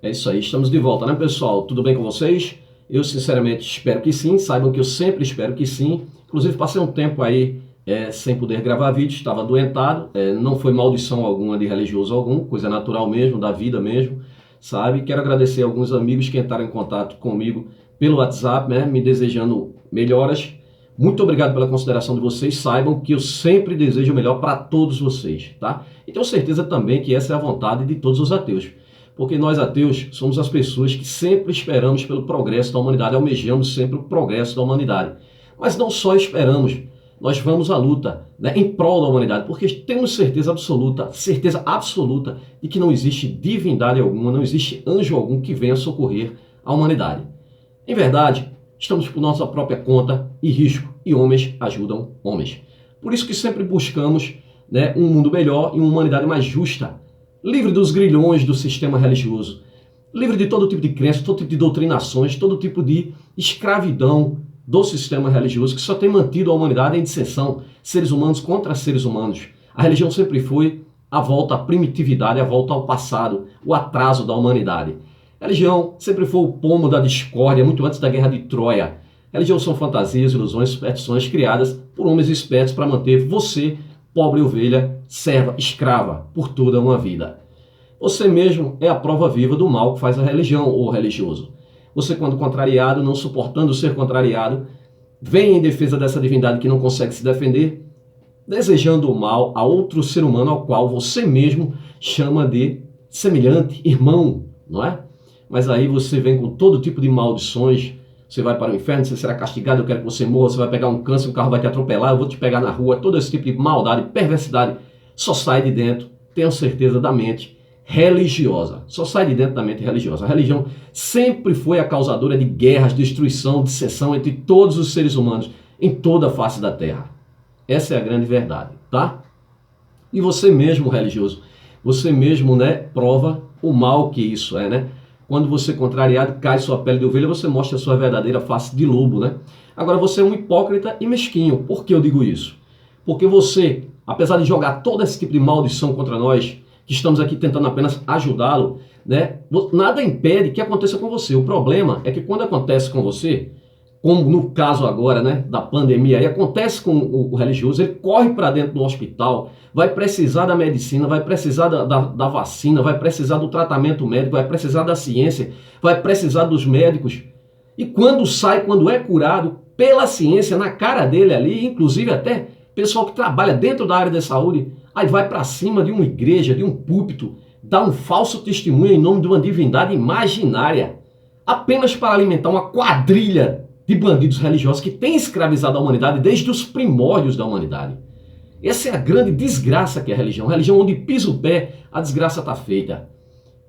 É isso aí, estamos de volta, né, pessoal? Tudo bem com vocês? Eu, sinceramente, espero que sim. Saibam que eu sempre espero que sim. Inclusive, passei um tempo aí sem poder gravar vídeo, estava adoentado. Não foi maldição alguma de religioso algum, coisa natural mesmo, da vida mesmo, sabe? Quero agradecer a alguns amigos que entraram em contato comigo pelo WhatsApp, né, me desejando melhoras. Muito obrigado pela consideração de vocês. Saibam que eu sempre desejo o melhor para todos vocês, tá? E tenho certeza também que essa é a vontade de todos os ateus. Porque nós ateus somos as pessoas que sempre esperamos pelo progresso da humanidade, almejamos sempre o progresso da humanidade. Mas não só esperamos, nós vamos à luta, né, em prol da humanidade, porque temos certeza absoluta de que não existe divindade alguma, não existe anjo algum que venha socorrer a humanidade. Em verdade, estamos por nossa própria conta e risco, e homens ajudam homens. Por isso que sempre buscamos, né, um mundo melhor e uma humanidade mais justa, livre dos grilhões do sistema religioso, livre de todo tipo de crença, todo tipo de doutrinações, todo tipo de escravidão do sistema religioso que só tem mantido a humanidade em dissensão, seres humanos contra seres humanos. A religião sempre foi a volta à primitividade, a volta ao passado, o atraso da humanidade. A religião sempre foi o pomo da discórdia, muito antes da Guerra de Troia. A religião são fantasias, ilusões, superstições criadas por homens espertos para manter você, pobre ovelha, serva, escrava, por toda uma vida. Você mesmo é a prova viva do mal que faz a religião ou religioso. Você, quando contrariado, não suportando ser contrariado, vem em defesa dessa divindade que não consegue se defender, desejando o mal a outro ser humano ao qual você mesmo chama de semelhante, irmão, não é? Mas aí você vem com todo tipo de maldições. Você vai para o inferno, você será castigado, eu quero que você morra, você vai pegar um câncer, o carro vai te atropelar, eu vou te pegar na rua. Todo esse tipo de maldade, perversidade, só sai de dentro, tenho certeza, da mente religiosa. Só sai de dentro da mente religiosa. A religião sempre foi a causadora de guerras, destruição, dissensão entre todos os seres humanos, em toda a face da terra. Essa é a grande verdade, tá? E você mesmo, religioso, você mesmo, né, prova o mal que isso é, né? Quando você, contrariado, cai sua pele de ovelha, você mostra a sua verdadeira face de lobo, né? Agora, você é um hipócrita e mesquinho. Por que eu digo isso? Porque você, apesar de jogar todo esse tipo de maldição contra nós, que estamos aqui tentando apenas ajudá-lo, né? Nada impede que aconteça com você. O problema é que quando acontece com você, como no caso agora, né, da pandemia, aí acontece com o religioso, ele corre para dentro do hospital, vai precisar da medicina, vai precisar da vacina, vai precisar do tratamento médico, vai precisar da ciência, vai precisar dos médicos. E quando sai, quando é curado pela ciência, na cara dele ali, inclusive até pessoal que trabalha dentro da área da saúde, aí vai para cima de uma igreja, de um púlpito, dá um falso testemunho em nome de uma divindade imaginária, apenas para alimentar uma quadrilha de bandidos religiosos que têm escravizado a humanidade desde os primórdios da humanidade. Essa é a grande desgraça que é a religião. A religião onde pisa o pé, a desgraça está feita.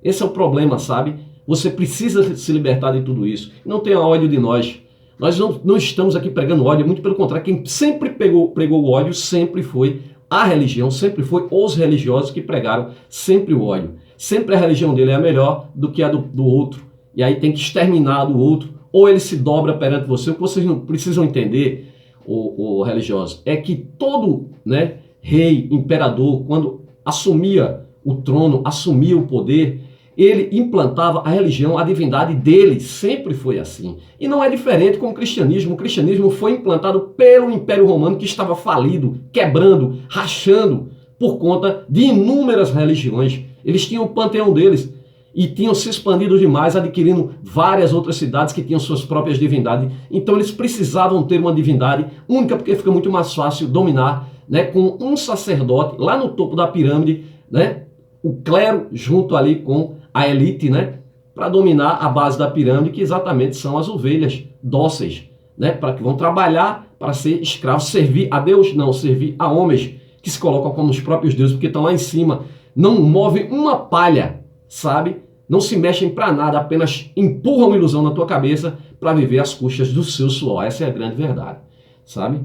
Esse é o problema, sabe? Você precisa se libertar de tudo isso. Não tenha ódio de nós. Nós não estamos aqui pregando ódio, muito pelo contrário. Quem sempre pregou o ódio sempre foi a religião, sempre foi os religiosos que pregaram sempre o ódio. Sempre a religião dele é melhor do que a do outro. E aí tem que exterminar do outro. Ou ele se dobra perante você. O que vocês não precisam entender, o religioso, é que todo, né, rei, imperador, quando assumia o trono, assumia o poder, ele implantava a religião, a divindade dele. Sempre foi assim. E não é diferente com o cristianismo. O cristianismo foi implantado pelo Império Romano, que estava falido, quebrando, rachando, por conta de inúmeras religiões. Eles tinham o panteão deles e tinham se expandido demais, adquirindo várias outras cidades que tinham suas próprias divindades. Então eles precisavam ter uma divindade única, porque fica muito mais fácil dominar, né, com um sacerdote lá no topo da pirâmide, né, o clero junto ali com a elite, né, para dominar a base da pirâmide, que exatamente são as ovelhas dóceis, né, para que vão trabalhar para ser escravos, servir a Deus, não, servir a homens que se colocam como os próprios deuses, porque estão lá em cima, não movem uma palha, sabe? Não se mexem para nada, apenas empurram uma ilusão na tua cabeça para viver às custas do seu suor. Essa é a grande verdade, sabe?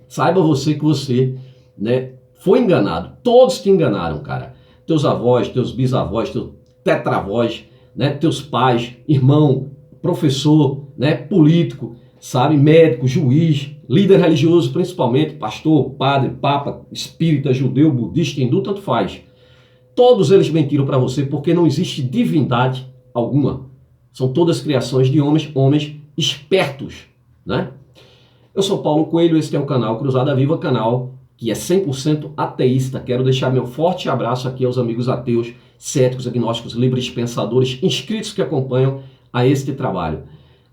Saiba você que você, né, foi enganado. Todos te enganaram, cara. Teus avós, teus bisavós, teus tetravós, né, teus pais, irmão, professor, né, político, sabe, médico, juiz, líder religioso, principalmente, pastor, padre, papa, espírita, judeu, budista, hindu, tanto faz. Todos eles mentiram para você, porque não existe divindade alguma. São todas criações de homens, homens espertos, né? Eu sou Paulo Coelho, esse é o canal Cruzada Viva, canal que é 100% ateísta. Quero deixar meu forte abraço aqui aos amigos ateus, céticos, agnósticos, livres pensadores, inscritos que acompanham a este trabalho.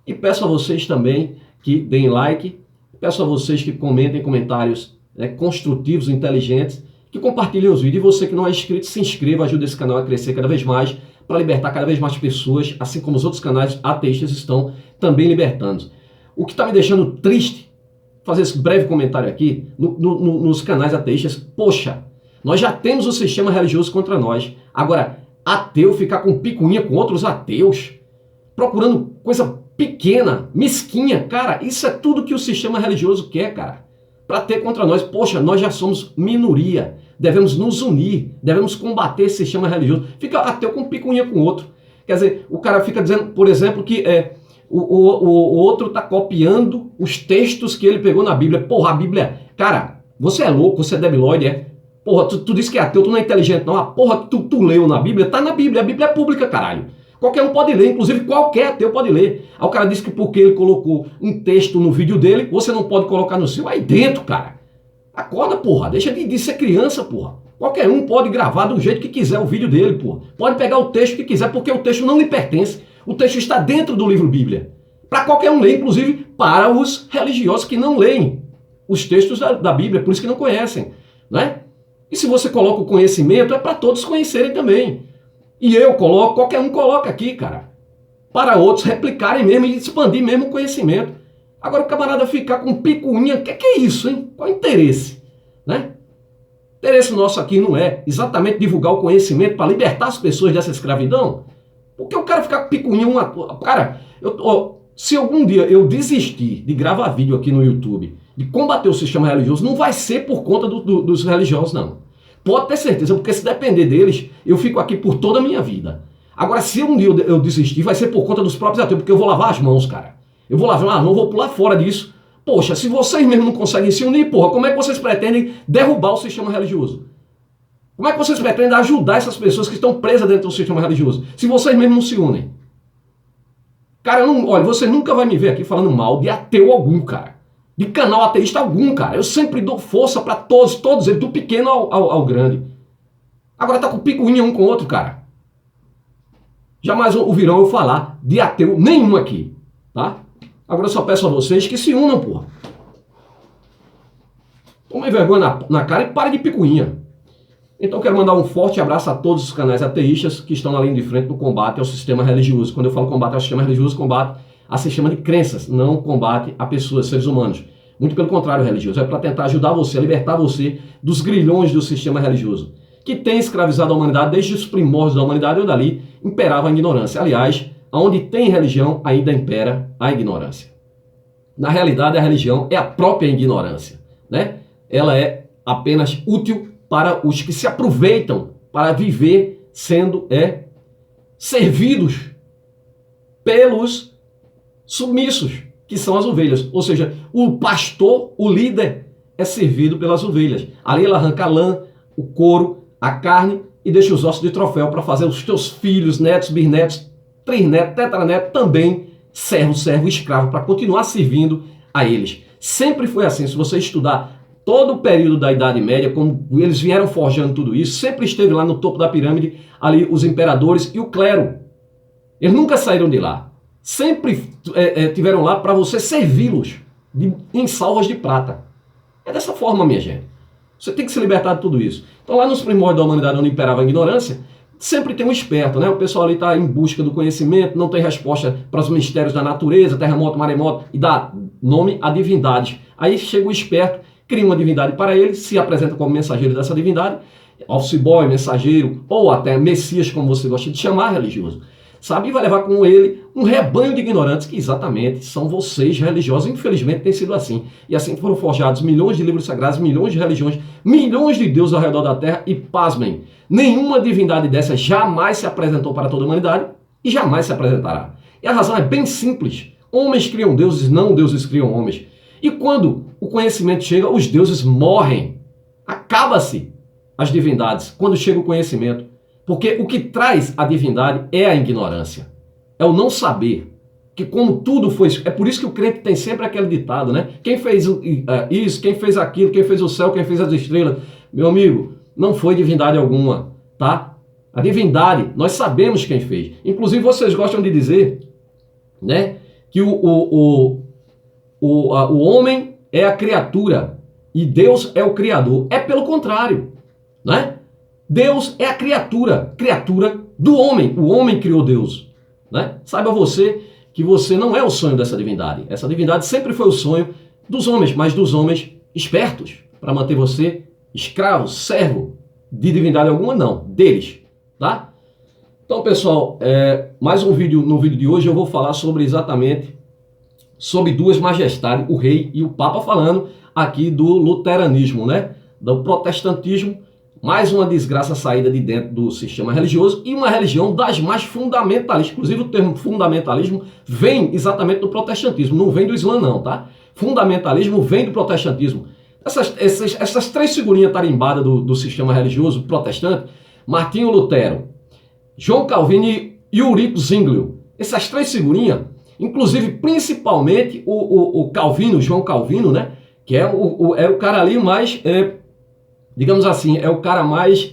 E peço a vocês também que deem like, peço a vocês que comentem comentários construtivos, inteligentes, que compartilhem os vídeos. E você que não é inscrito, se inscreva, ajude esse canal a crescer cada vez mais, para libertar cada vez mais pessoas, assim como os outros canais ateístas estão também libertando. O que está me deixando triste, fazer esse breve comentário aqui, nos canais ateístas, poxa, nós já temos o sistema religioso contra nós. Agora, ateu ficar com picuinha com outros ateus, procurando coisa pequena, mesquinha, cara, isso é tudo que o sistema religioso quer, cara, para ter contra nós. Poxa, nós já somos minoria, devemos nos unir, devemos combater esse sistema religioso. Fica ateu com picuinha com outro. Quer dizer, o cara fica dizendo, por exemplo, que o outro está copiando os textos que ele pegou na Bíblia. Porra, a Bíblia... Cara, você é louco, você é debilóide, é? Porra, tu disse que é ateu, tu não é inteligente, não. A porra que tu leu na Bíblia, tá na Bíblia. A Bíblia é pública, caralho. Qualquer um pode ler, inclusive qualquer ateu pode ler. Aí o cara disse que porque ele colocou um texto no vídeo dele, você não pode colocar no seu. Aí dentro, cara. Acorda, porra. Deixa de ser criança, porra. Qualquer um pode gravar do jeito que quiser o vídeo dele, porra. Pode pegar o texto que quiser, porque o texto não lhe pertence. O texto está dentro do livro Bíblia. Para qualquer um ler, inclusive para os religiosos que não leem os textos da Bíblia, por isso que não conhecem, né? E se você coloca o conhecimento, é para todos conhecerem também. E eu coloco, qualquer um coloca aqui, cara. Para outros replicarem mesmo e expandir mesmo o conhecimento. Agora o camarada ficar com picuinha, o que é isso, hein? Qual é o interesse, né? O interesse nosso aqui não é exatamente divulgar o conhecimento para libertar as pessoas dessa escravidão. Porque o cara ficar com picuinha, cara, se algum dia eu desistir de gravar vídeo aqui no YouTube, de combater o sistema religioso, não vai ser por conta dos religiosos, não. Pode ter certeza, porque se depender deles, eu fico aqui por toda a minha vida. Agora, se um dia eu desistir, vai ser por conta dos próprios ateus, porque eu vou lavar as mãos, cara. Eu vou lavar, não vou pular fora disso. Poxa, se vocês mesmo não conseguem se unir, porra, como é que vocês pretendem derrubar o sistema religioso? Como é que vocês pretendem ajudar essas pessoas que estão presas dentro do sistema religioso, se vocês mesmos não se unem? Cara, olha, você nunca vai me ver aqui falando mal de ateu algum, cara. De canal ateísta algum, cara. Eu sempre dou força para todos eles, do pequeno ao grande. Agora tá com picuinha um com o outro, cara. Jamais ouvirão eu falar de ateu nenhum aqui, tá? Agora eu só peço a vocês que se unam, porra. Tomem vergonha na cara e parem de picuinha. Então eu quero mandar um forte abraço a todos os canais ateístas que estão na linha de frente no combate ao sistema religioso. Quando eu falo combate ao sistema religioso, combate a sistema de crenças, não combate a pessoas, seres humanos. Muito pelo contrário, religioso. É para tentar ajudar você, a libertar você dos grilhões do sistema religioso, que tem escravizado a humanidade desde os primórdios da humanidade, onde ali imperava a ignorância. Aliás, onde tem religião, ainda impera a ignorância. Na realidade, a religião é a própria ignorância, né? Ela é apenas útil para os que se aproveitam para viver sendo servidos pelos submissos, que são as ovelhas. Ou seja, o pastor, o líder, é servido pelas ovelhas. Ali ele arranca a lã, o couro, a carne e deixa os ossos de troféu para fazer os teus filhos, netos, bisnetos, trisnetos, tetranetos também servo, escravo, para continuar servindo a eles. Sempre foi assim. Se você estudar todo o período da Idade Média, como eles vieram forjando tudo isso, sempre esteve lá no topo da pirâmide, ali os imperadores e o clero. Eles nunca saíram de lá. Sempre tiveram lá para você servi-los em salvas de prata. É dessa forma, minha gente. Você tem que se libertar de tudo isso. Então lá nos primórdios da humanidade, onde imperava a ignorância, sempre tem um esperto, né? O pessoal ali está em busca do conhecimento, não tem resposta para os mistérios da natureza, terremoto, maremoto, e dá nome a divindades. Aí chega o esperto, cria uma divindade para ele, se apresenta como mensageiro dessa divindade, office boy, mensageiro, ou até messias, como você gosta de chamar, religioso. Sabe? E vai levar com ele um rebanho de ignorantes, que exatamente são vocês religiosos. Infelizmente tem sido assim. E assim foram forjados milhões de livros sagrados, milhões de religiões, milhões de deuses ao redor da terra. E pasmem, nenhuma divindade dessa jamais se apresentou para toda a humanidade e jamais se apresentará. E a razão é bem simples. Homens criam deuses, não deuses criam homens. E quando o conhecimento chega, os deuses morrem. Acaba-se as divindades quando chega o conhecimento. Porque o que traz a divindade é a ignorância. é o não saber. Que como tudo foi... É por isso que o crente tem sempre aquele ditado, né? Quem fez isso, quem fez aquilo, quem fez o céu, quem fez as estrelas. Meu amigo, não foi divindade alguma, tá? A divindade, nós sabemos quem fez. Inclusive, vocês gostam de dizer, né? Que o homem é a criatura e Deus é o criador. É pelo contrário, né? Deus é a criatura do homem. O homem criou Deus, né? Saiba você que você não é o sonho dessa divindade. Essa divindade sempre foi o sonho dos homens, mas dos homens espertos, para manter você escravo, servo de divindade alguma, não, deles, tá? Então, pessoal, mais um vídeo. No vídeo de hoje eu vou falar exatamente sobre duas majestades, o rei e o papa, falando aqui do luteranismo, né? Do protestantismo, mais uma desgraça saída de dentro do sistema religioso e uma religião das mais fundamentalistas. Inclusive o termo fundamentalismo vem exatamente do protestantismo, não vem do Islã não, tá? Fundamentalismo vem do protestantismo. Essas três figurinhas tarimbadas do sistema religioso protestante, Martinho Lutero, João Calvino e Ulrico Zwinglio, essas três figurinhas, inclusive principalmente o Calvino, João Calvino, né? Que é o cara ali mais... digamos assim, é o cara mais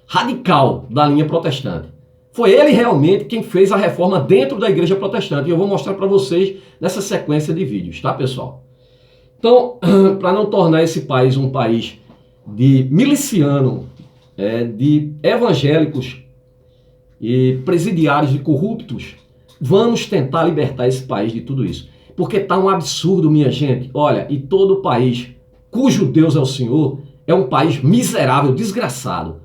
radical da linha protestante. Foi ele realmente quem fez a reforma dentro da igreja protestante. E eu vou mostrar para vocês nessa sequência de vídeos, tá, pessoal? Então, para não tornar esse país um país de miliciano, de evangélicos e presidiários de corruptos, vamos tentar libertar esse país de tudo isso. Porque tá um absurdo, minha gente. Olha, e todo país cujo Deus é o Senhor é um país miserável, desgraçado.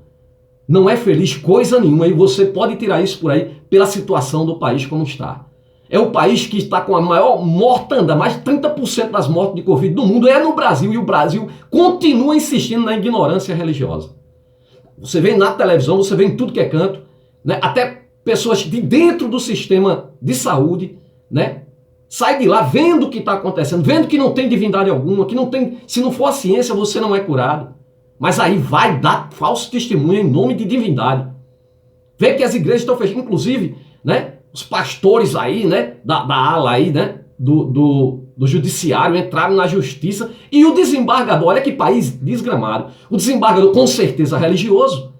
Não é feliz coisa nenhuma e você pode tirar isso por aí pela situação do país como está. É um país que está com a maior mortandade, mais de 30% das mortes de Covid do mundo é no Brasil e o Brasil continua insistindo na ignorância religiosa. Você vê na televisão, você vê em tudo que é canto, né? Até pessoas de dentro do sistema de saúde, né? Sai de lá vendo o que está acontecendo, vendo que não tem divindade alguma, que não tem, se não for a ciência você não é curado. Mas aí vai dar falso testemunho em nome de divindade. Vê que as igrejas estão fechadas, inclusive, né? Os pastores aí, né? Da ala aí, né? Do judiciário entraram na justiça e o desembargador, olha que país desgramado, o desembargador com certeza religioso,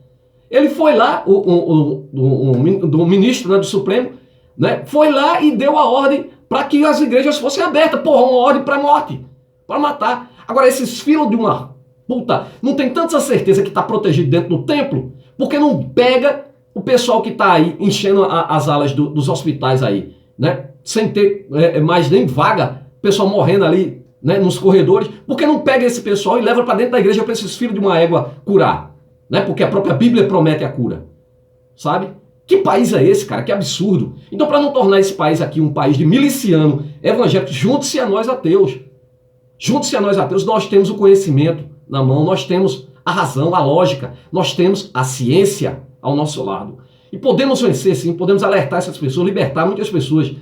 ele foi lá, do ministro, né, do Supremo, né? Foi lá e deu a ordem para que as igrejas fossem abertas. Porra, uma ordem para morte, para matar. Agora, esses filhos de uma puta não tem tanta certeza que está protegido dentro do templo, porque não pega o pessoal que está aí enchendo as alas dos hospitais aí, né? Sem ter mais nem vaga, pessoal morrendo ali, né, nos corredores, porque não pega esse pessoal e leva para dentro da igreja para esses filhos de uma égua curar, né? Porque a própria Bíblia promete a cura, sabe? Que país é esse, cara? Que absurdo. Então, para não tornar esse país aqui um país de miliciano evangélico, junte-se a nós ateus. Junte-se a nós ateus, nós temos o conhecimento na mão, nós temos a razão, a lógica, nós temos a ciência ao nosso lado. E podemos vencer, sim, podemos alertar essas pessoas, libertar muitas pessoas.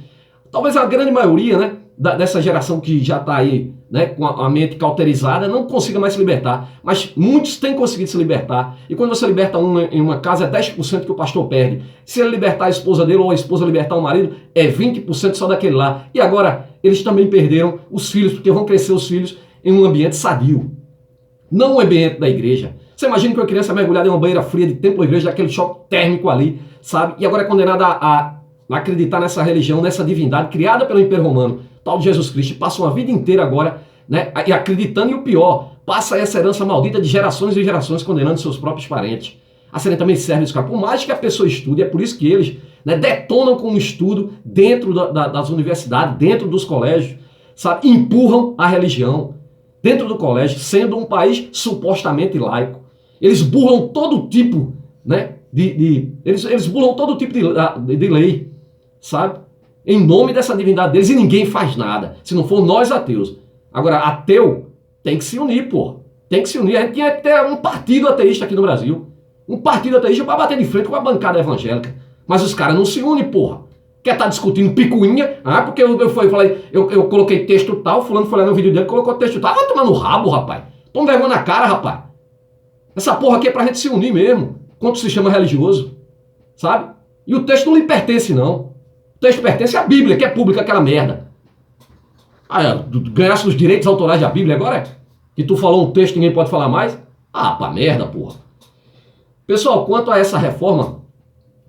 Talvez a grande maioria, né, dessa geração que já está aí, né, com a mente cauterizada, não consiga mais se libertar. Mas muitos têm conseguido se libertar. E quando você liberta um em uma casa, é 10% que o pastor perde. Se ele libertar a esposa dele ou a esposa libertar o marido, é 20% só daquele lá. E agora, eles também perderam os filhos, porque vão crescer os filhos em um ambiente sadio. Não o ambiente da igreja. Você imagina que uma criança mergulhada em uma banheira fria de templo ou igreja, daquele choque térmico ali, sabe? E agora é condenada a acreditar nessa religião, nessa divindade criada pelo Império Romano, tal de Jesus Cristo, e passa uma vida inteira agora, né, e acreditando, e o pior, passa essa herança maldita de gerações e gerações condenando seus próprios parentes. A serem também servos, cara. Por mais que a pessoa estude, é por isso que eles, né, detonam com o estudo dentro das universidades, dentro dos colégios, sabe? Empurram a religião dentro do colégio, sendo um país supostamente laico. Eles burlam todo tipo, né, eles burlam todo tipo de lei, sabe? Em nome dessa divindade deles, e ninguém faz nada, se não for nós ateus. Agora, ateu tem que se unir, pô. Tem que se unir. A gente tinha que ter um partido ateísta aqui no Brasil. Um partido ateísta para bater de frente com a bancada evangélica. Mas os caras não se unem, porra. Quer estar discutindo picuinha? Ah, porque eu coloquei texto tal, fulano foi lá no vídeo dele, colocou texto tal. Vai tomar no rabo, rapaz. Toma vergonha na cara, rapaz. Essa porra aqui é pra gente se unir mesmo, contra o sistema religioso, sabe? E o texto não lhe pertence, não. texto pertence à Bíblia, que é pública aquela merda. Ganhasse os direitos autorais da Bíblia agora? Que tu falou um texto que ninguém pode falar mais? Pra merda, porra. Pessoal, quanto a essa reforma,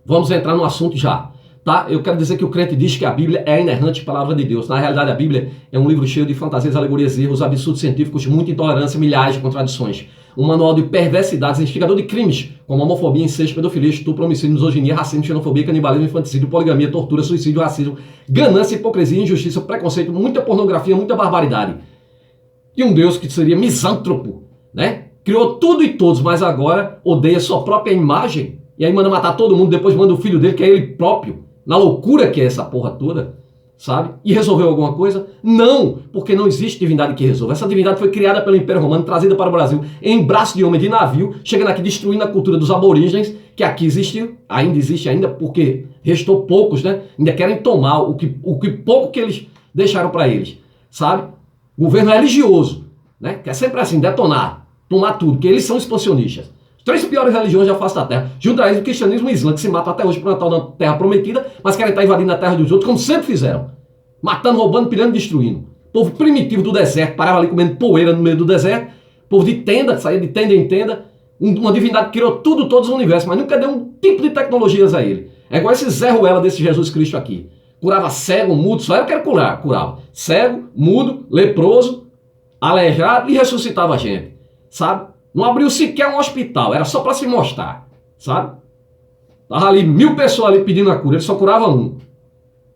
vamos entrar no assunto já. Tá? Eu quero dizer que o crente diz que a Bíblia é a inerrante palavra de Deus. Na realidade, a Bíblia é um livro cheio de fantasias, alegorias, erros, absurdos científicos, muita intolerância, milhares de contradições. Um manual de perversidades, instigador de crimes, como homofobia, incesto, pedofilia, estupro, homicídio, misoginia, racismo, xenofobia, canibalismo, infanticídio, poligamia, tortura, suicídio, racismo, ganância, hipocrisia, injustiça, preconceito, muita pornografia, muita barbaridade. E um Deus que seria misântropo, né? Criou tudo e todos, mas agora odeia sua própria imagem. E aí manda matar todo mundo, depois manda o filho dele, que é ele próprio. Na loucura que é essa porra toda, sabe? E resolveu alguma coisa? Não, porque não existe divindade que resolva. Essa divindade foi criada pelo Império Romano, trazida para o Brasil em braço de homem de navio, chegando aqui destruindo a cultura dos aborígenes, que aqui existiu, ainda existe ainda, porque restou poucos, né? Ainda querem tomar o que pouco que eles deixaram para eles, sabe? Governo religioso, né? Que é sempre assim, detonar, tomar tudo, porque eles são expansionistas. Três piores religiões da face da terra: judaísmo, cristianismo e islã, que se matam até hoje por Natal na terra prometida, mas querem estar invadindo a terra dos outros, como sempre fizeram. Matando, roubando, pilhando e destruindo. Povo primitivo do deserto, parava ali comendo poeira no meio do deserto. Povo de tenda, saía de tenda em tenda. Uma divindade que criou tudo, todos os universos, mas nunca deu um tipo de tecnologias a ele. É igual esse Zé Ruela desse Jesus Cristo aqui. Curava cego, mudo, só eu quero curar. Curava cego, mudo, leproso, aleijado e ressuscitava a gente, sabe? Não abriu sequer um hospital, era só para se mostrar, sabe? Tava ali 1000 pessoas ali pedindo a cura, ele só curava um.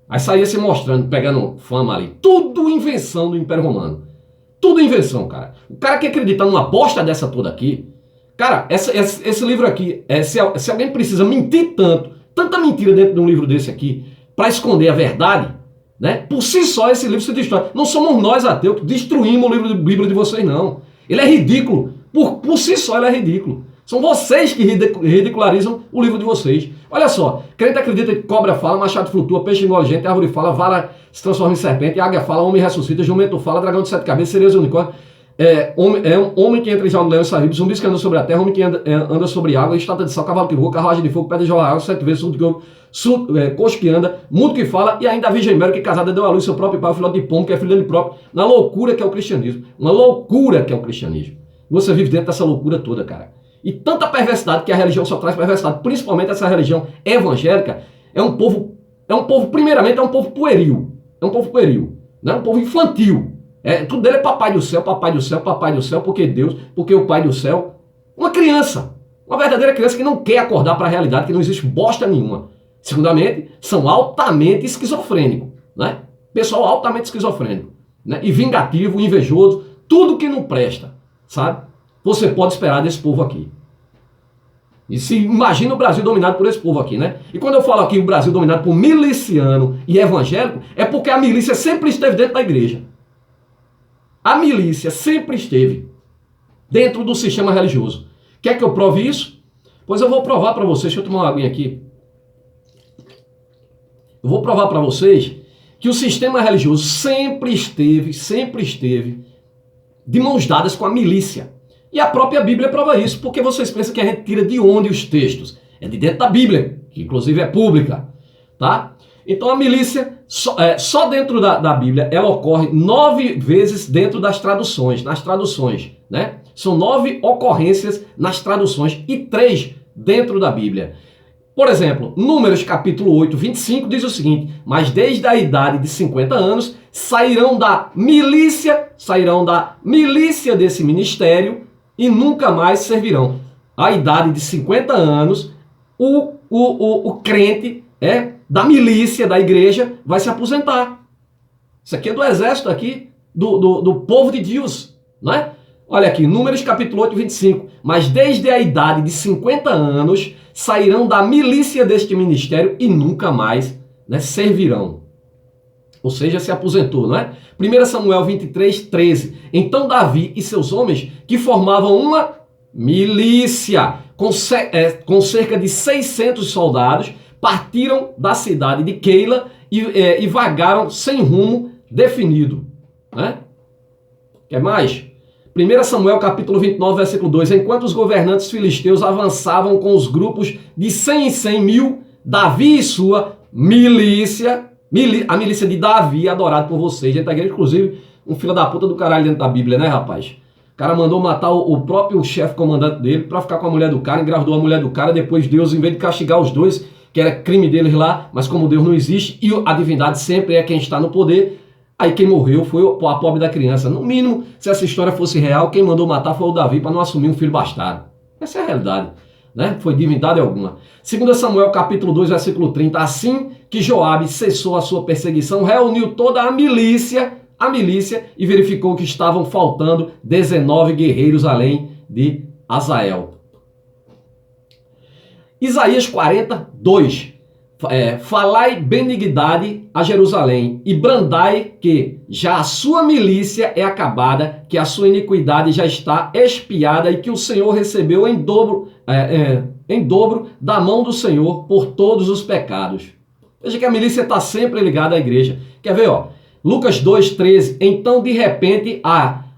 Aí saía se mostrando, pegando fama ali. Tudo invenção do Império Romano. Tudo invenção, cara. O cara que acredita numa bosta dessa toda aqui, cara, esse livro aqui, se alguém precisa mentir tanta mentira dentro de um livro desse aqui, para esconder a verdade, né? Por si só esse livro se destrói. Não somos nós ateus que destruímos o livro de Bíblia de vocês, não. Ele é ridículo. Por si só ele é ridículo. São vocês que ridicularizam o livro de vocês. Olha só, crente acredita que cobra fala, machado flutua, peixe engole gente, árvore fala, vara se transforma em serpente, águia fala, homem ressuscita, jumento fala, dragão de 7 cabeças, sereias e unicórnio. Homem que entra em jaula de leão e sarribos, zumbis que anda sobre a terra, homem que anda sobre água, estátua de sal, cavalo que voa, carruagem de fogo, pedra de jorrar água, 7 vezes, surdo que ouve, coxo que anda, mudo que fala, e ainda a Virgem Mary, que casada deu à luz seu próprio pai, o filhote de pombo, que é filho dele próprio, na loucura que é o cristianismo. Uma loucura que é o cristianismo. Você vive dentro dessa loucura toda, cara. E tanta perversidade, que a religião só traz perversidade, principalmente essa religião evangélica, é um povo, primeiramente, é um povo pueril. É um povo pueril, né? Um povo infantil. Tudo dele é papai do céu, papai do céu, papai do céu, porque Deus, porque o pai do céu. Uma criança, uma verdadeira criança que não quer acordar para a realidade, que não existe bosta nenhuma. Segundamente, são altamente esquizofrênicos, né? Pessoal altamente esquizofrênico, né? E vingativo, invejoso, tudo que não presta, sabe? Você pode esperar desse povo aqui. E se imagina o Brasil dominado por esse povo aqui, né? E quando eu falo aqui o Brasil dominado por miliciano e evangélico, é porque a milícia sempre esteve dentro da igreja. A milícia sempre esteve dentro do sistema religioso. Quer que eu prove isso? Pois eu vou provar para vocês. Deixa eu tomar uma aguinha aqui. Eu vou provar para vocês que o sistema religioso sempre esteve de mãos dadas com a milícia. E a própria Bíblia prova isso, porque vocês pensam que a gente tira de onde os textos? É de dentro da Bíblia, que inclusive é pública, tá? Então a milícia, só dentro da Bíblia, ela ocorre 9 vezes dentro das traduções, nas traduções, né? São 9 ocorrências nas traduções e 3 dentro da Bíblia. Por exemplo, Números capítulo 8, 25 diz o seguinte: mas desde a idade de 50 anos sairão da milícia desse ministério e nunca mais servirão. A idade de 50 anos, o crente da milícia, da igreja, vai se aposentar. Isso aqui é do exército aqui, do povo de Deus, não é? Olha aqui, Números capítulo 8, 25. Mas desde a idade de 50 anos sairão da milícia deste ministério e nunca mais, né, servirão. Ou seja, se aposentou, não é? 1 Samuel 23, 13. Então Davi e seus homens, que formavam uma milícia com cerca de 600 soldados, partiram da cidade de Keila e vagaram sem rumo definido. Né? Quer mais? 1 Samuel capítulo 29, versículo 2. Enquanto os governantes filisteus avançavam com os grupos de 100 em 100 mil, Davi e sua milícia A milícia de Davi, adorado por vocês, dentro da igreja, inclusive, um filho da puta do caralho dentro da Bíblia, né, rapaz? O cara mandou matar o próprio chefe comandante dele pra ficar com a mulher do cara, engravidou a mulher do cara, depois Deus, em vez de castigar os dois, que era crime deles lá, mas como Deus não existe, e a divindade sempre é quem está no poder, aí quem morreu foi a pobre da criança. No mínimo, se essa história fosse real, quem mandou matar foi o Davi para não assumir um filho bastardo. Essa é a realidade, né? Foi divindade alguma. 2 Samuel capítulo 2, versículo 30, assim que Joabe cessou a sua perseguição, reuniu toda a milícia e verificou que estavam faltando 19 guerreiros além de Azael. Isaías 42. Falai benignidade a Jerusalém e brandai que já a sua milícia é acabada, que a sua iniquidade já está expiada e que o Senhor recebeu em dobro da mão do Senhor por todos os pecados. Veja que a milícia está sempre ligada à igreja. Quer ver, ó? Lucas 2,13. Então, de repente,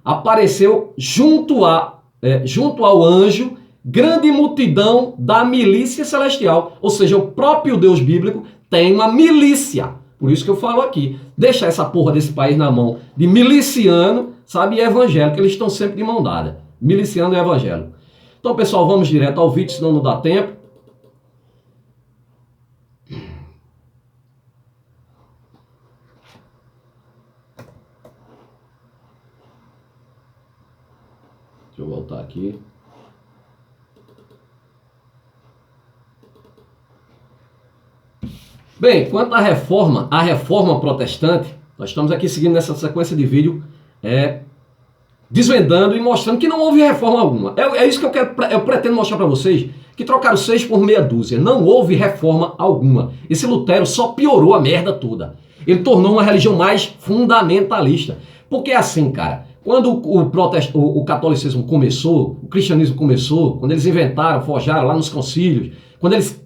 apareceu junto ao anjo grande multidão da milícia celestial. Ou seja, o próprio Deus bíblico tem uma milícia. Por isso que eu falo aqui. Deixa essa porra desse país na mão de miliciano, sabe, e evangélico. Eles estão sempre de mão dada. Miliciano e evangélico. Então, pessoal, vamos direto ao vídeo, senão não dá tempo. Deixa eu voltar aqui. Bem, quanto à reforma protestante, nós estamos aqui seguindo nessa sequência de vídeo, desvendando e mostrando que não houve reforma alguma. É isso que eu pretendo mostrar para vocês, que trocaram 6 por meia dúzia. Não houve reforma alguma. Esse Lutero só piorou a merda toda. Ele tornou uma religião mais fundamentalista. Porque é assim, cara, quando o catolicismo começou, o cristianismo começou, quando eles inventaram, forjaram lá nos concílios, quando eles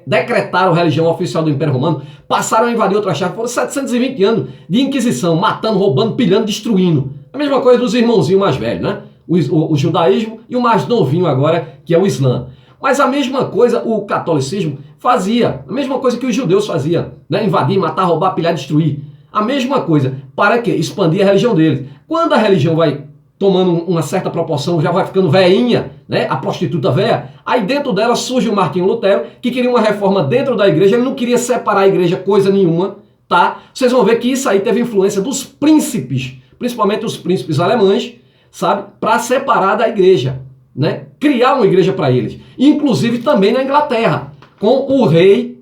decretaram a religião oficial do Império Romano, passaram a invadir outra chave. Foram 720 anos de inquisição, matando, roubando, pilhando, destruindo. A mesma coisa dos irmãozinhos mais velhos, né? O judaísmo e o mais novinho agora, que é o Islã. Mas a mesma coisa o catolicismo fazia, a mesma coisa que os judeus faziam, né? Invadir, matar, roubar, pilhar, destruir. A mesma coisa. Para quê? Expandir a religião deles. Quando a religião vai tomando uma certa proporção, já vai ficando veinha, né? A prostituta véia, aí dentro dela surge o Martinho Lutero, que queria uma reforma dentro da igreja, ele não queria separar a igreja coisa nenhuma, tá? Vocês vão ver que isso aí teve influência dos príncipes, principalmente os príncipes alemães, sabe? Para separar da igreja, né? Criar uma igreja para eles. Inclusive também na Inglaterra, com o rei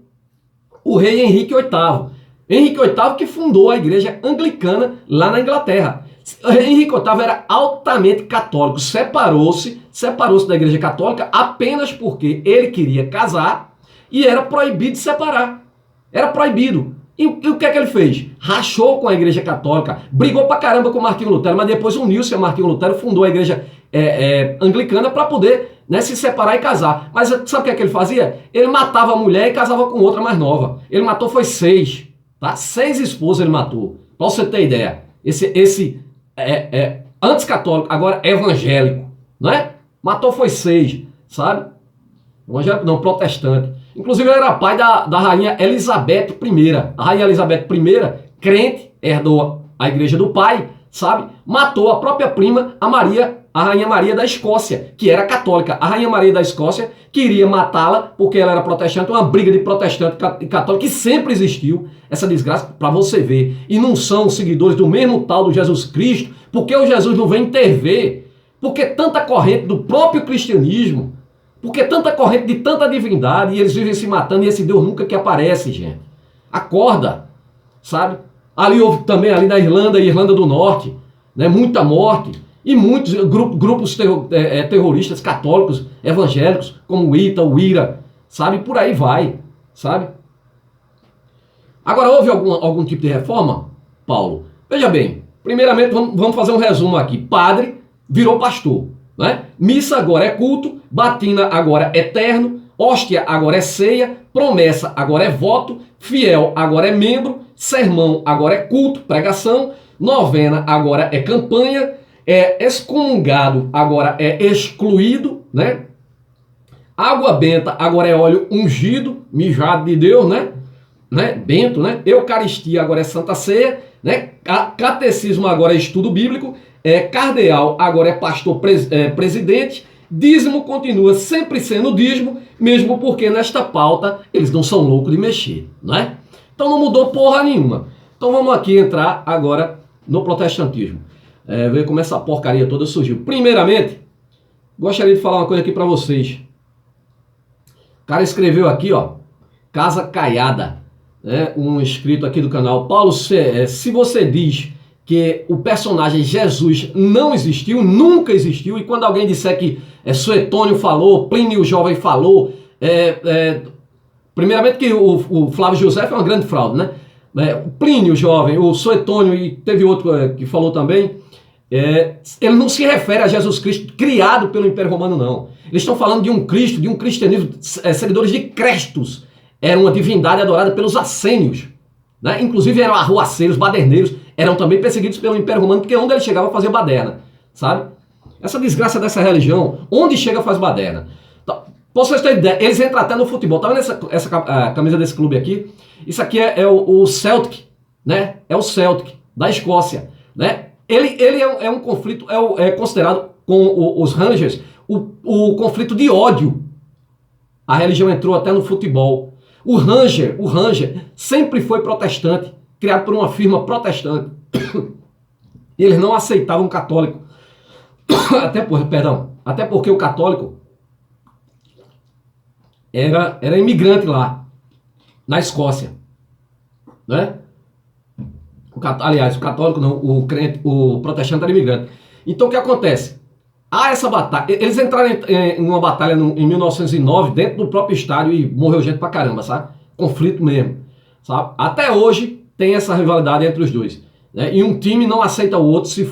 Henrique VIII. Henrique VIII que fundou a igreja anglicana lá na Inglaterra. Henrique VIII era altamente católico, separou-se da igreja católica apenas porque ele queria casar e era proibido de separar. Era proibido. E o que é que ele fez? Rachou com a igreja católica, brigou pra caramba com Martinho Lutero, mas depois uniu-se a Martinho Lutero, fundou a igreja anglicana para poder, né, se separar e casar. Mas sabe o que ele fazia? Ele matava a mulher e casava com outra mais nova. Ele matou foi 6, tá? 6 esposas ele matou. Pra você ter ideia. Esse antes católico, agora evangélico, não é? Matou foi 6, sabe? Evangélico não, protestante. Inclusive ele era pai da rainha Elizabeth I. A rainha Elizabeth I, crente, herdou a igreja do pai, sabe? Matou a própria prima, a rainha Maria da Escócia, que era católica. A rainha Maria da Escócia queria matá-la porque ela era protestante, uma briga de protestante e católico que sempre existiu, essa desgraça, para você ver. E não são seguidores do mesmo tal do Jesus Cristo, porque o Jesus não vem intervir, porque tanta corrente do próprio cristianismo, porque tanta corrente de tanta divindade, e eles vivem se matando, e esse Deus nunca que aparece, gente. Acorda, sabe? Ali houve também, ali na Irlanda e Irlanda do Norte, né, muita morte, e muitos grupos terroristas católicos, evangélicos, como o ITA, o IRA, sabe? Por aí vai, sabe? Agora, houve algum tipo de reforma, Paulo? Veja bem, primeiramente vamos fazer um resumo aqui. Padre virou pastor, né? Missa agora é culto, batina agora é terno, hóstia agora é ceia, promessa agora é voto, fiel agora é membro, sermão agora é culto, pregação, novena agora é campanha, excomungado agora é excluído, né? Água benta agora é óleo ungido, mijado de Deus, né? né? Bento, né? Eucaristia agora é Santa Ceia, né? Catecismo agora é estudo bíblico, cardeal agora é pastor presidente, dízimo continua sempre sendo dízimo, mesmo porque nesta pauta eles não são loucos de mexer, não é? Então não mudou porra nenhuma. Então vamos aqui entrar agora no protestantismo. Ver como essa porcaria toda surgiu. Primeiramente, gostaria de falar uma coisa aqui para vocês. O cara escreveu aqui, ó, Casa Caiada, né? Um inscrito aqui do canal. Paulo, se você diz que o personagem Jesus não existiu, nunca existiu, e quando alguém disser que Suetônio falou, Plínio Jovem falou, primeiramente que o Flávio José é uma grande fraude, né? O Plínio Jovem, o Suetônio e teve outro que falou também, ele não se refere a Jesus Cristo criado pelo Império Romano, não. Eles estão falando de um Cristo, de um cristianismo, seguidores de Crestos. Era uma divindade adorada pelos assênios, né? Inclusive eram arruaceiros, baderneiros, eram também perseguidos pelo Império Romano, porque onde ele chegava fazia baderna, sabe? Essa desgraça dessa religião, onde chega faz baderna. Então, pra vocês terem ideia, eles entram até no futebol. Tá vendo essa camisa desse clube aqui? Isso aqui é o Celtic, né? É o Celtic, da Escócia, né? Ele é um conflito, é considerado com os Rangers o conflito de ódio. A religião entrou até no futebol. O Ranger sempre foi protestante, criado por uma firma protestante. Eles não aceitavam católico. Até porque o católico era imigrante lá, na Escócia, né? Aliás, o católico não, o protestante era imigrante. Então o que acontece? Há essa batalha, eles entraram em uma batalha em 1909 dentro do próprio estádio e morreu gente pra caramba, sabe? Conflito mesmo, sabe? Até hoje tem essa rivalidade entre os dois, né? E um time não aceita o outro se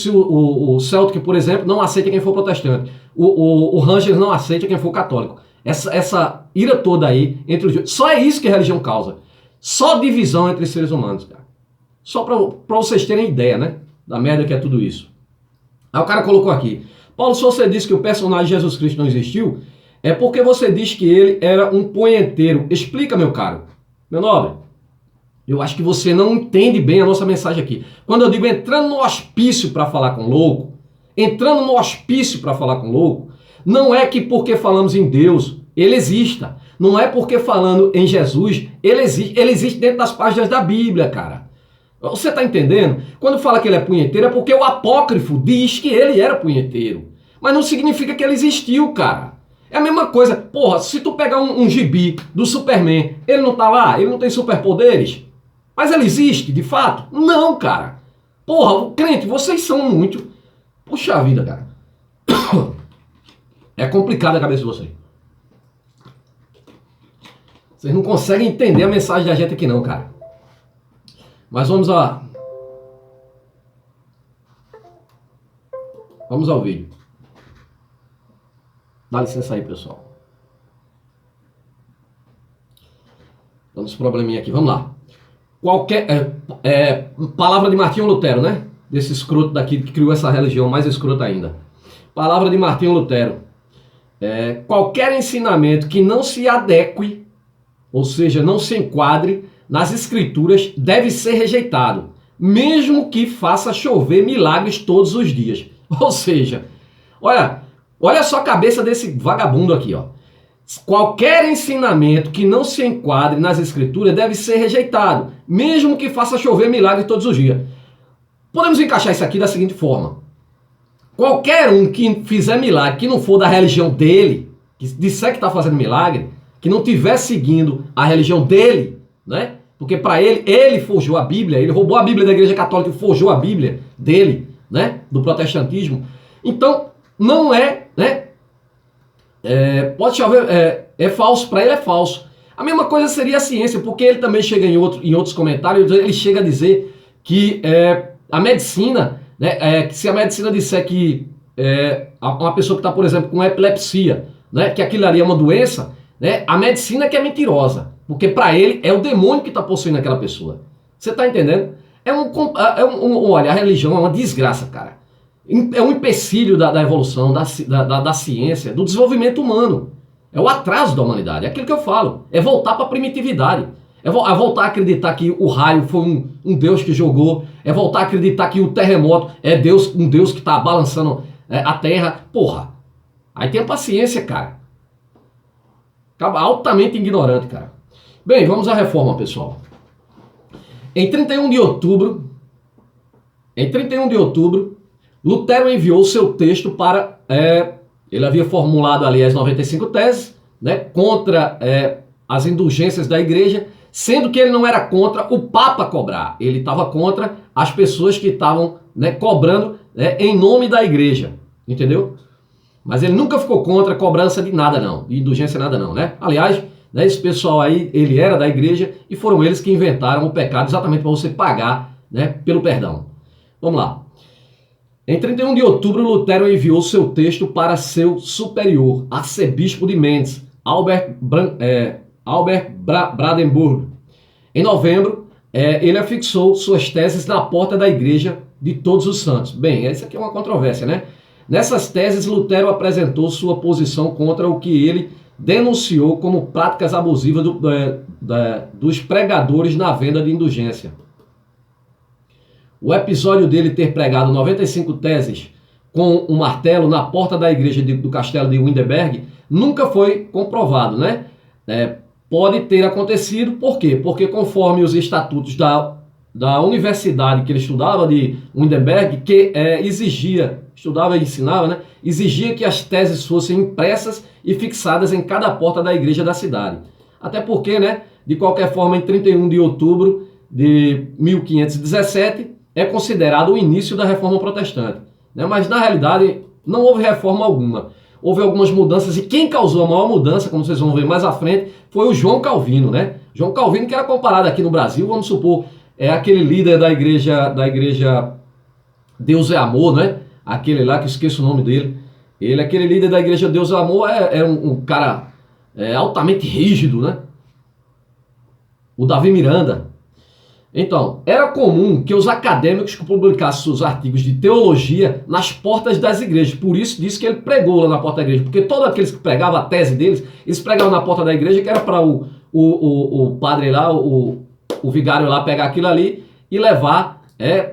o Celtic, por exemplo, não aceita quem for protestante. O Rangers não aceita quem for católico. Essa ira toda aí entre os dois. Só é isso que a religião causa. Só divisão entre seres humanos, cara. Só pra vocês terem ideia, né? Da merda que é tudo isso. Aí o cara colocou aqui. Paulo, se você disse que o personagem Jesus Cristo não existiu, é porque você diz que ele era um punheteiro. Explica, meu caro. Meu nobre, eu acho que você não entende bem a nossa mensagem aqui. Quando eu digo entrando no hospício para falar com louco, não é que porque falamos em Deus, ele exista. Não é porque falando em Jesus, ele existe dentro das páginas da Bíblia, cara. Você tá entendendo? Quando fala que ele é punheteiro, é porque o apócrifo diz que ele era punheteiro. Mas não significa que ele existiu, cara. É a mesma coisa. Porra, se tu pegar um gibi do Superman, ele não tá lá? Ele não tem superpoderes? Mas ele existe, de fato? Não, cara. Porra, crente, vocês são muito... Puxa vida, cara. É complicado a cabeça de vocês. Vocês não conseguem entender a mensagem da gente aqui não, cara. Mas vamos ao vídeo. Dá licença aí, pessoal. Vamos probleminha aqui, vamos lá. Palavra de Martinho Lutero, né? Desse escroto daqui que criou essa religião mais escrota ainda. Palavra de Martinho Lutero. Qualquer ensinamento que não se adeque, ou seja, não se enquadre nas escrituras, deve ser rejeitado, mesmo que faça chover milagres todos os dias. Ou seja, olha só a cabeça desse vagabundo aqui, ó. Qualquer ensinamento que não se enquadre nas escrituras deve ser rejeitado, mesmo que faça chover milagres todos os dias. Podemos encaixar isso aqui da seguinte forma. Qualquer um que fizer milagre, que não for da religião dele, que disser que está fazendo milagre, que não estiver seguindo a religião dele, né? Porque para ele forjou a Bíblia, ele roubou a Bíblia da Igreja Católica e forjou a Bíblia dele, né? Do protestantismo. Então, não é, né? Pode chover, é falso, para ele é falso. A mesma coisa seria a ciência, porque ele também chega em outros comentários, ele chega a dizer que a medicina, né? Que se a medicina disser que uma pessoa que está, por exemplo, com epilepsia, né? Que aquilo ali é uma doença, né? A medicina que é mentirosa. Porque para ele é o demônio que está possuindo aquela pessoa. Você está entendendo? Olha, a religião é uma desgraça, cara. É um empecilho da evolução, da ciência, do desenvolvimento humano. É o atraso da humanidade. É aquilo que eu falo. É voltar para a primitividade. É voltar a acreditar que o raio foi um Deus que jogou. É voltar a acreditar que o terremoto é Deus, um Deus que está balançando a terra. Porra. Aí tenha paciência, cara. Acaba altamente ignorante, cara. Bem, vamos à reforma, pessoal. Em 31 de outubro, Lutero enviou seu texto para... ele havia formulado ali as 95 teses, né, contra as indulgências da igreja, sendo que ele não era contra o Papa cobrar. Ele estava contra as pessoas que estavam, né, cobrando em nome da igreja. Entendeu? Mas ele nunca ficou contra a cobrança de nada não, de indulgência nada não, né? Aliás, né, esse pessoal aí, ele era da igreja e foram eles que inventaram o pecado exatamente para você pagar, né, pelo perdão. Vamos lá. Em 31 de outubro, Lutero enviou seu texto para seu superior, arcebispo de Mainz, Albert Brandenburg. Em novembro, ele afixou suas teses na porta da igreja de Todos os Santos. Bem, essa aqui é uma controvérsia, né? Nessas teses, Lutero apresentou sua posição contra o que ele denunciou como práticas abusivas dos pregadores na venda de indulgência. O episódio dele ter pregado 95 teses com um martelo na porta da igreja do castelo de Wittenberg nunca foi comprovado, né? Pode ter acontecido, por quê? Porque conforme os estatutos da universidade que ele estudava, de Wittenberg, que estudava e ensinava, né? Exigia que as teses fossem impressas e fixadas em cada porta da igreja da cidade. Até porque, né, de qualquer forma, em 31 de outubro de 1517, é considerado o início da reforma protestante, né? Mas na realidade não houve reforma alguma. Houve algumas mudanças e quem causou a maior mudança, como vocês vão ver mais à frente, foi o João Calvino, né? João Calvino, que era comparado aqui no Brasil, vamos supor, aquele líder da igreja Deus é Amor, né? Aquele lá que eu esqueço o nome dele. Ele, aquele líder da igreja Deus é Amor, é um cara altamente rígido, né? O Davi Miranda. Então, era comum que os acadêmicos publicassem seus artigos de teologia nas portas das igrejas. Por isso disse que ele pregou lá na porta da igreja. Porque todos aqueles que pregavam a tese deles, eles pregavam na porta da igreja, que era para o padre lá, o vigário lá pegar aquilo ali e levar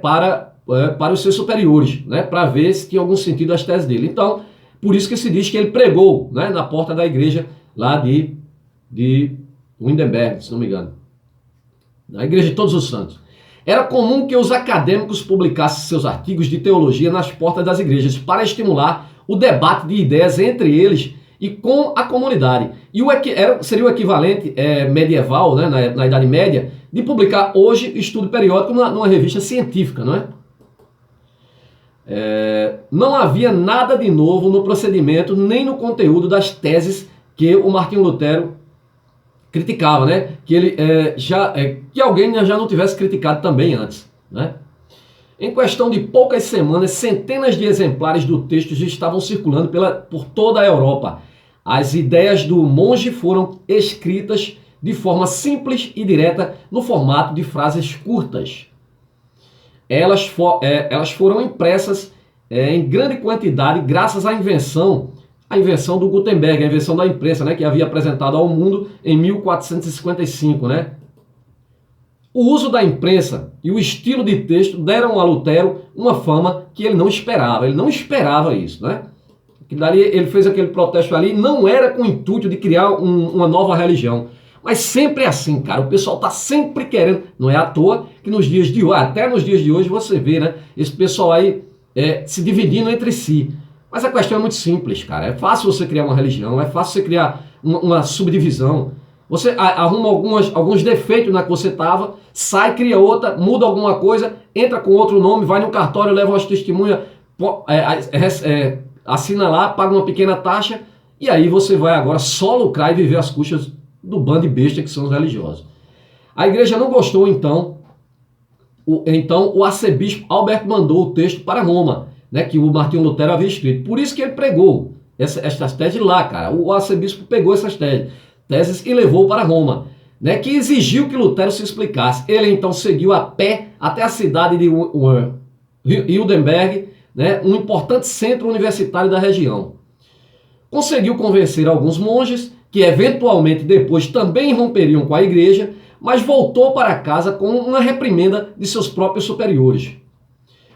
para os seus superiores, né, para ver se tinha algum sentido as teses dele. Então, por isso que se diz que ele pregou, né, na porta da igreja lá de Wittenberg, se não me engano. Na igreja de Todos os Santos. Era comum que os acadêmicos publicassem seus artigos de teologia nas portas das igrejas para estimular o debate de ideias entre eles e com a comunidade. E seria o equivalente medieval, né, na Idade Média, de publicar hoje estudo periódico numa revista científica, não é? Não havia nada de novo no procedimento nem no conteúdo das teses que o Martinho Lutero criticava, né? Que ele que alguém já não tivesse criticado também antes, né? Em questão de poucas semanas, centenas de exemplares do texto já estavam circulando por toda a Europa. As ideias do monge foram escritas de forma simples e direta no formato de frases curtas. Elas foram impressas em grande quantidade graças à invenção do Gutenberg, a invenção da imprensa, né, que havia apresentado ao mundo em 1455, né? O uso da imprensa e o estilo de texto deram a Lutero uma fama que ele não esperava. Ele não esperava isso, né? Que dali ele fez aquele protesto ali, não era com o intuito de criar uma nova religião. Mas sempre é assim, cara. O pessoal tá sempre querendo. Não é à toa que nos dias de hoje, até nos dias de hoje, você vê, né? Esse pessoal aí se dividindo entre si. Mas a questão é muito simples, cara. É fácil você criar uma religião, é fácil você criar uma subdivisão. Você arruma alguns defeitos na que você estava, sai, cria outra, muda alguma coisa, entra com outro nome, vai no cartório, leva umas testemunhas, assina lá, paga uma pequena taxa, e aí você vai agora só lucrar e viver às custas do bando de besta que são os religiosos. A igreja não gostou, então o arcebispo Albert mandou o texto para Roma, né, que o Martinho Lutero havia escrito. Por isso que ele pregou essas teses lá, cara. O arcebispo pegou essas teses e levou para Roma, né, que exigiu que Lutero se explicasse. Ele então seguiu a pé até a cidade de Wittenberg, né, um importante centro universitário da região. conseguiu convencer alguns monges, que eventualmente depois também romperiam com a igreja, mas voltou para casa com uma reprimenda de seus próprios superiores.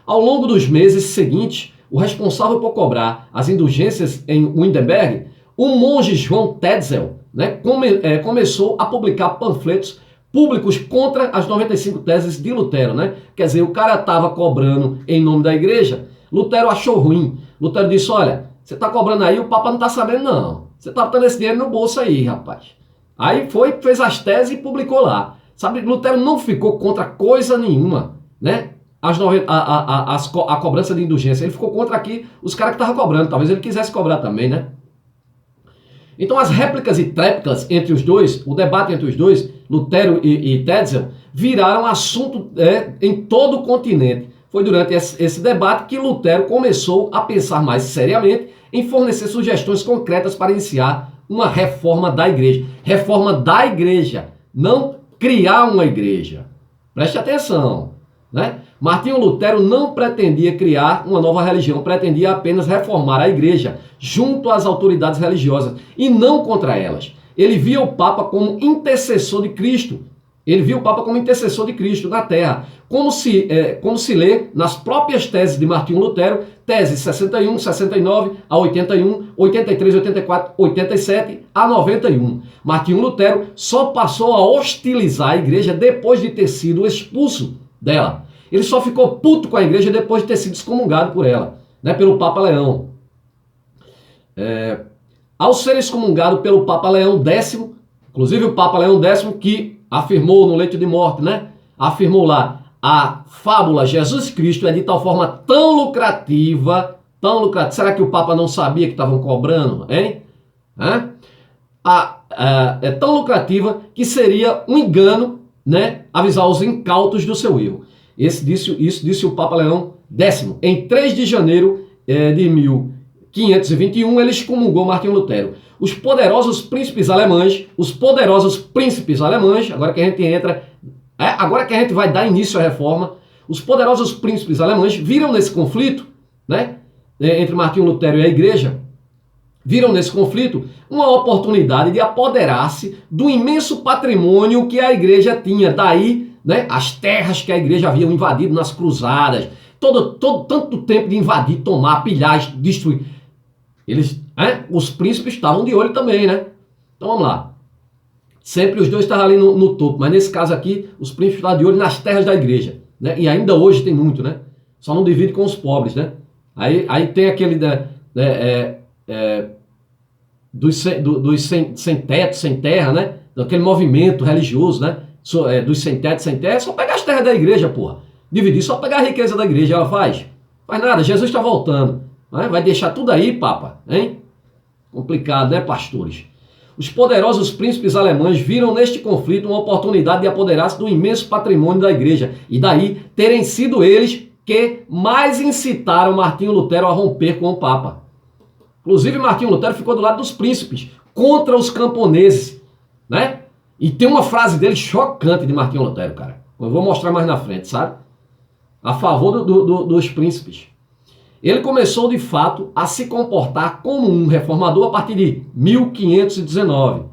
Ao longo dos meses seguintes, o responsável por cobrar as indulgências em Wittenberg, o monge João Tetzel, começou a publicar panfletos públicos contra as 95 teses de Lutero. Quer dizer, o cara estava cobrando em nome da igreja, Lutero achou ruim. Lutero disse, olha, você está cobrando aí, o Papa não está sabendo não. Você está botando esse dinheiro no bolso aí, rapaz. Aí fez as teses e publicou lá. Sabe, Lutero não ficou contra coisa nenhuma, a cobrança de indulgência. Ele ficou contra aqui os caras que estavam cobrando. Talvez ele quisesse cobrar também, Então as réplicas e tréplicas entre os dois, o debate entre os dois, Lutero e Tetzel, viraram assunto em todo o continente. Foi durante esse debate que Lutero começou a pensar mais seriamente em fornecer sugestões concretas para iniciar uma reforma da igreja. Reforma da igreja, não criar uma igreja. Preste atenção, Martinho Lutero não pretendia criar uma nova religião, pretendia apenas reformar a igreja junto às autoridades religiosas e não contra elas. Ele via o Papa como intercessor de Cristo. Ele viu o Papa como intercessor de Cristo na Terra, como se lê nas próprias teses de Martinho Lutero, teses 61, 69 a 81, 83, 84, 87 a 91. Martinho Lutero só passou a hostilizar a igreja depois de ter sido expulso dela. Ele só ficou puto com a igreja depois de ter sido excomungado por ela, pelo Papa Leão. Ao ser excomungado pelo Papa Leão X, inclusive o Papa Leão X que afirmou no leito de morte, afirmou lá, a fábula Jesus Cristo é de tal forma tão lucrativa, será que o Papa não sabia que estavam cobrando, hein? É tão lucrativa que seria um engano, avisar os incautos do seu erro. Isso disse o Papa Leão X. Em 3 de janeiro de 1521, ele excomungou Martinho Lutero. Os poderosos príncipes alemães, agora que a gente entra, agora que a gente vai dar início à reforma, os poderosos príncipes alemães viram nesse conflito, entre Martinho Lutero e a igreja, viram nesse conflito uma oportunidade de apoderar-se do imenso patrimônio que a igreja tinha. Daí, as terras que a igreja havia invadido nas cruzadas, tanto tempo de invadir, tomar, pilhar, destruir. Os príncipes estavam de olho também, Então vamos lá. Sempre os dois estavam ali no topo, mas nesse caso aqui, os príncipes estavam de olho nas terras da igreja, E ainda hoje tem muito, Só não divide com os pobres, Aí tem aquele dos sem teto, sem terra, Aquele movimento religioso, dos sem teto, sem terra, é só pegar as terras da igreja, porra. Dividir, só pegar a riqueza da igreja, ela faz nada, Jesus está voltando. Vai deixar tudo aí, Papa, hein? Complicado, pastores? Os poderosos príncipes alemães viram neste conflito uma oportunidade de apoderar-se do imenso patrimônio da igreja, e daí terem sido eles que mais incitaram Martinho Lutero a romper com o Papa. Inclusive, Martinho Lutero ficou do lado dos príncipes, contra os camponeses, E tem uma frase dele chocante de Martinho Lutero, cara. Eu vou mostrar mais na frente, sabe? A favor dos príncipes. Ele começou, de fato, a se comportar como um reformador a partir de 1519.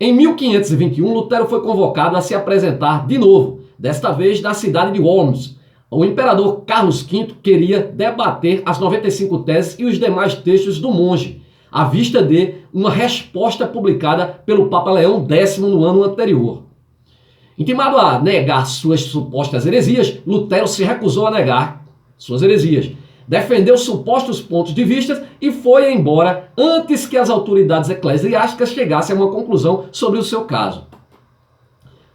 Em 1521, Lutero foi convocado a se apresentar de novo, desta vez na cidade de Worms. O imperador Carlos V queria debater as 95 teses e os demais textos do monge, à vista de uma resposta publicada pelo Papa Leão X no ano anterior. Intimado a negar suas supostas heresias, Lutero se recusou a negar suas heresias, defendeu supostos pontos de vista e foi embora antes que as autoridades eclesiásticas chegassem a uma conclusão sobre o seu caso.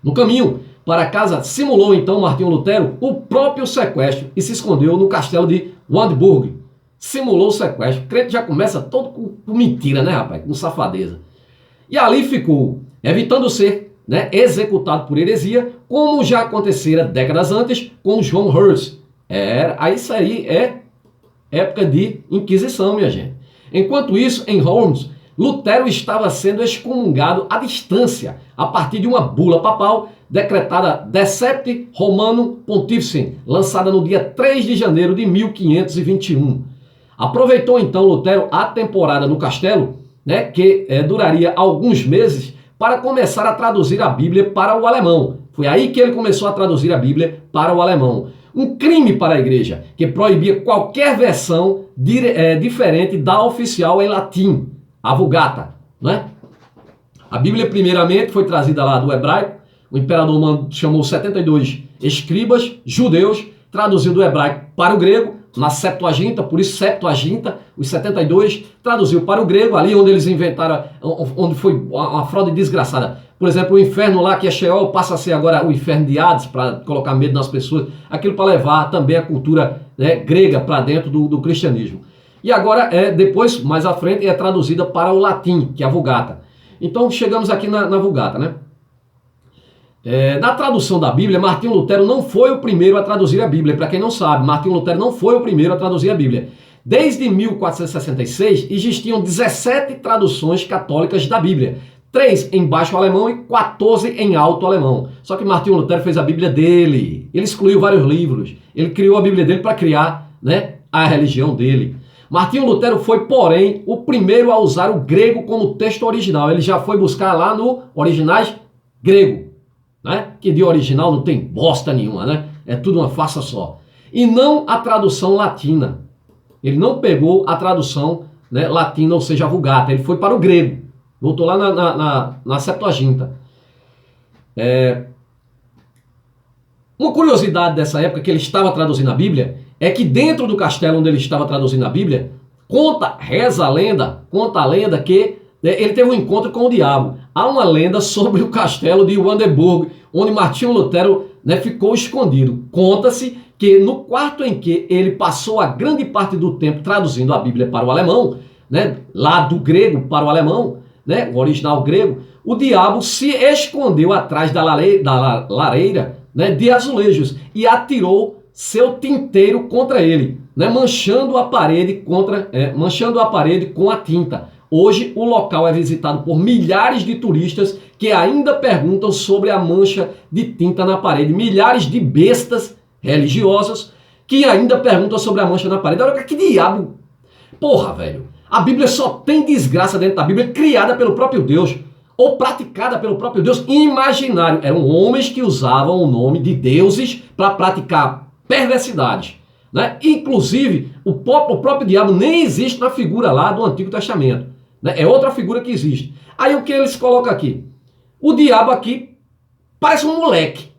No caminho para casa, simulou então Martinho Lutero o próprio sequestro e se escondeu no castelo de Wartburg. Simulou o sequestro. O crente já começa todo com mentira, rapaz? Com safadeza. E ali ficou, evitando ser executado por heresia, como já acontecera décadas antes com João Hus. Isso aí é época de Inquisição, minha gente. Enquanto isso, em Worms, Lutero estava sendo excomungado à distância, a partir de uma bula papal decretada Decepti Romanum Pontificem, lançada no dia 3 de janeiro de 1521. Aproveitou então Lutero a temporada no castelo né, que duraria alguns meses, para começar a traduzir a Bíblia para o alemão. Foi aí que ele começou a traduzir a Bíblia para o alemão. Um crime para a igreja, que proibia qualquer versão diferente da oficial em latim, a Vulgata, né? A Bíblia, primeiramente, foi trazida lá do hebraico. O imperador romano chamou 72 escribas judeus, traduziu do hebraico para o grego, na Septuaginta, por isso Septuaginta, os 72, traduziu para o grego, ali onde eles inventaram, onde foi uma fraude desgraçada. Por exemplo, o inferno lá, que é Sheol, passa a ser agora o inferno de Hades, para colocar medo nas pessoas, aquilo para levar também a cultura, né, grega para dentro do cristianismo. E agora, depois, mais à frente, é traduzida para o latim, que é a Vulgata. Então, chegamos aqui na Vulgata, né? Na tradução da Bíblia, Martinho Lutero não foi o primeiro a traduzir a Bíblia. Para quem não sabe, Martinho Lutero não foi o primeiro a traduzir a Bíblia. Desde 1466, existiam 17 traduções católicas da Bíblia. 3 em baixo alemão e 14 em alto alemão. Só que Martinho Lutero fez a Bíblia dele. Ele excluiu vários livros. Ele criou a Bíblia dele para criar, né, a religião dele. Martinho Lutero foi, porém, o primeiro a usar o grego como texto original. Ele já foi buscar lá no originais grego, né? Que de original não tem bosta nenhuma, né? É tudo uma farsa só. E não a tradução latina. Ele não pegou a tradução, né, latina, ou seja, a Vulgata. Ele foi para o grego. Voltou lá na Septuaginta. Uma curiosidade dessa época que ele estava traduzindo a Bíblia é que dentro do castelo onde ele estava traduzindo a Bíblia, conta a lenda que ele teve um encontro com o diabo. Há uma lenda sobre o castelo de Wandenburg, onde Martinho Lutero, né, ficou escondido. Conta-se que no quarto em que ele passou a grande parte do tempo traduzindo a Bíblia para o alemão, né, lá do grego para o alemão, né, o original grego, o diabo se escondeu atrás da lareira, né, de azulejos e atirou seu tinteiro contra ele, né, manchando a parede com a tinta. Hoje o local é visitado por milhares de turistas que ainda perguntam sobre a mancha de tinta na parede. Milhares de bestas religiosas que ainda perguntam sobre a mancha na parede. Olha que diabo. Porra, velho. A Bíblia só tem desgraça dentro da Bíblia criada pelo próprio Deus ou praticada pelo próprio Deus imaginário. Eram homens que usavam o nome de deuses para praticar perversidade, né? Inclusive, o próprio diabo nem existe na figura lá do Antigo Testamento, né? É outra figura que existe. Aí o que eles colocam aqui? O diabo aqui parece um moleque,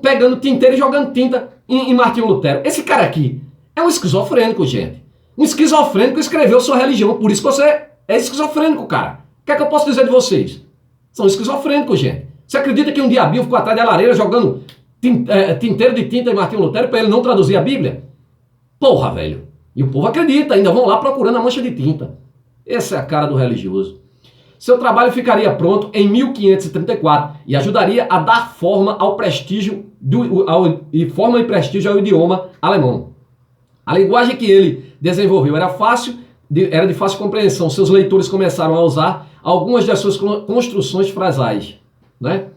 pegando tinteiro e jogando tinta em Martinho Lutero. Esse cara aqui é um esquizofrênico, gente. Um esquizofrênico escreveu sua religião, por isso que você é esquizofrênico, cara. O que é que eu posso dizer de vocês? São esquizofrênicos, gente. Você acredita que um diabinho ficou atrás da lareira jogando tinteiro de tinta em Martinho Lutero para ele não traduzir a Bíblia? Porra, velho. E o povo acredita, ainda vão lá procurando a mancha de tinta. Essa é a cara do religioso. Seu trabalho ficaria pronto em 1534 e ajudaria a dar forma ao prestígio forma e prestígio ao idioma alemão. A linguagem que ele desenvolveu era de fácil compreensão. Seus leitores começaram a usar algumas das suas construções frasais, né?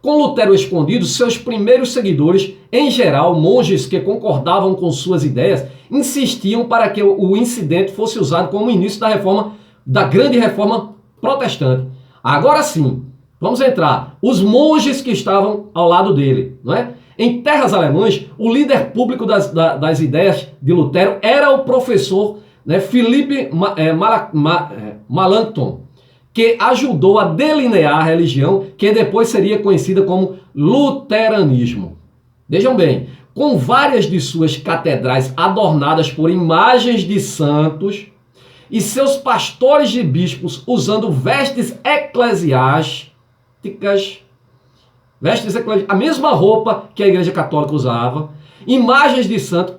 Com Lutero escondido, seus primeiros seguidores, em geral monges que concordavam com suas ideias, insistiam para que o incidente fosse usado como início da grande reforma protestante. Agora sim, vamos entrar. Os monges que estavam ao lado dele, não é? Em terras alemãs, o líder público das ideias de Lutero era o professor, né, Philipp Melanchthon, que ajudou a delinear a religião que depois seria conhecida como luteranismo. Vejam bem, com várias de suas catedrais adornadas por imagens de santos e seus pastores e bispos usando vestes eclesiásticas, a mesma roupa que a Igreja Católica usava, imagens de santo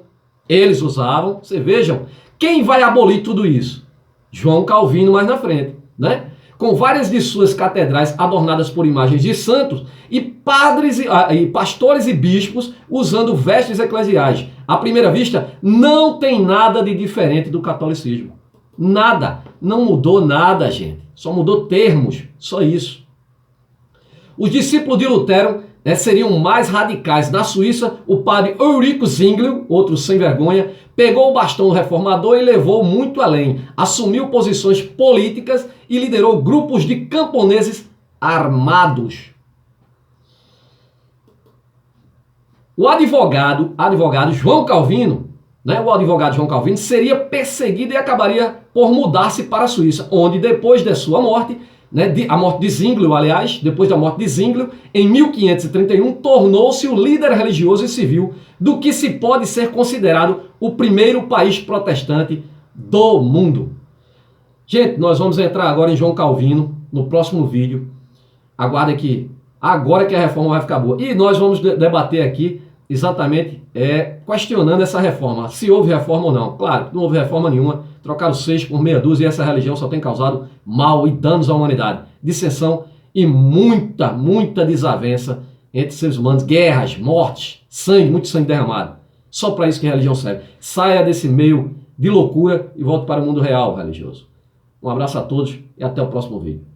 eles usavam. Você vejam, quem vai abolir tudo isso? João Calvino mais na frente, né? Com várias de suas catedrais adornadas por imagens de santos e padres e pastores e bispos usando vestes eclesiais. À primeira vista, não tem nada de diferente do catolicismo. Nada. Não mudou nada, gente. Só mudou termos. Só isso. Os discípulos de Lutero seriam mais radicais. Na Suíça, o padre Ulrico Zwingli, outro sem vergonha, pegou o bastão reformador e levou muito além. Assumiu posições políticas e liderou grupos de camponeses armados. O advogado João Calvino, o advogado João Calvino seria perseguido e acabaria por mudar-se para a Suíça, onde depois de sua morte, a morte de Zwingli, aliás, depois da morte de Zwingli, em 1531, tornou-se o líder religioso e civil do que se pode ser considerado o primeiro país protestante do mundo. Gente, nós vamos entrar agora em João Calvino no próximo vídeo. Aguardem que agora que a reforma vai ficar boa. E nós vamos debater aqui exatamente questionando essa reforma, se houve reforma ou não. Claro, não houve reforma nenhuma, trocaram 6 por meia dúzia e essa religião só tem causado mal e danos à humanidade, dissensão e muita desavença entre seres humanos, guerras, mortes, sangue, muito sangue derramado. Só para isso que a religião serve. Saia desse meio de loucura e volte para o mundo real religioso. Um abraço a todos e até o próximo vídeo.